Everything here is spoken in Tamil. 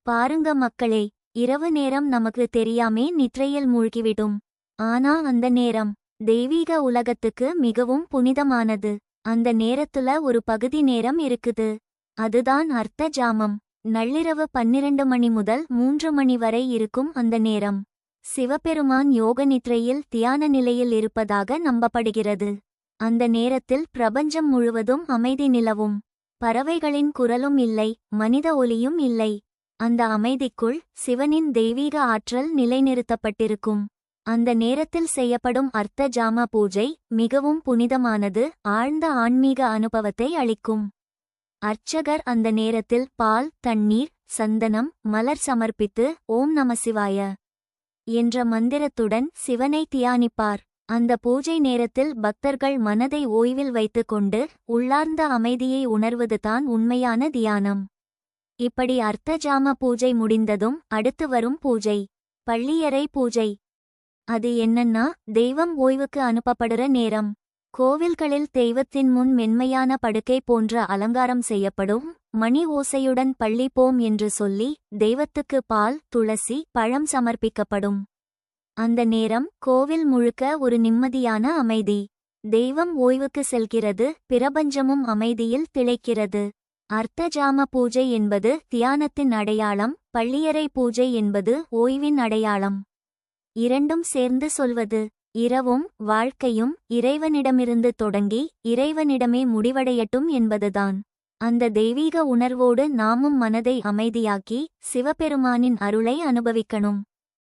பாருங்க மக்களே, இரவு நேரம் நமக்கு தெரியாமே நித்ரையில் மூழ்கிவிடும். ஆனா அந்த நேரம் தெய்வீக உலகத்துக்கு மிகவும் புனிதமானது. அந்த நேரத்துல ஒரு பகுதி நேரம் இருக்குது. அதுதான் அர்த்த ஜாமம். நள்ளிரவு 12 மணி முதல் 3 மணி வரை இருக்கும் அந்த நேரம். சிவபெருமான் யோக நித்ரையில் தியான நிலையில் இருப்பதாக நம்பப்படுகிறது. அந்த நேரத்தில் பிரபஞ்சம் முழுவதும் அமைதி நிலவும். பறவைகளின் குரலும் இல்லை, மனித ஒலியும் இல்லை. அந்த அமைதிக்குள் சிவனின் தெய்வீக ஆற்றல் நிலைநிறுத்தப்பட்டிருக்கும். அந்த நேரத்தில் செய்யப்படும் அர்த்த ஜாம பூஜை மிகவும் புனிதமானது, ஆழ்ந்த ஆன்மீக அனுபவத்தை அளிக்கும். அர்ச்சகர் அந்த நேரத்தில் பால், தண்ணீர், சந்தனம், மலர் சமர்ப்பித்து ஓம் நமசிவாய என்ற மந்திரத்துடன் சிவனை தியானிப்பார். அந்த பூஜை நேரத்தில் பக்தர்கள் மனதை ஓய்வில் வைத்துக்கொண்டு உள்ளார்ந்த அமைதியை உணர்வதுதான் உண்மையான தியானம். இப்படி அர்த்த ஜாம பூஜை முடிந்ததும் அடுத்து வரும் பூஜை, பள்ளியறை பூஜை. அது என்னன்னா, தெய்வம் ஓய்வுக்கு அனுப்பப்படுற நேரம். கோவில்களில் தெய்வத்தின் முன் மென்மையான படுக்கை போன்ற அலங்காரம் செய்யப்படும். மணி ஓசையுடன் பள்ளி போம் என்று சொல்லி தெய்வத்துக்கு பால், துளசி, பழம் சமர்ப்பிக்கப்படும். அந்த நேரம் கோவில் முழுக்க ஒரு நிம்மதியான அமைதி. தெய்வம் ஓய்வுக்கு செல்கிறது, பிரபஞ்சமும் அமைதியில் திளைக்கிறது. அர்த்த ஜாம பூஜை என்பது தியானத்தின் அடையாளம், பள்ளியறை பூஜை என்பது ஓய்வின் அடையாளம். இரண்டும் சேர்ந்து சொல்வது, இரவும் வாழ்க்கையும் இறைவனிடமிருந்து தொடங்கி இறைவனிடமே முடிவடையட்டும் என்பதுதான். அந்த தெய்வீக உணர்வோடு நாமும் மனதை அமைதியாக்கி சிவபெருமானின் அருளை அனுபவிக்கணும்.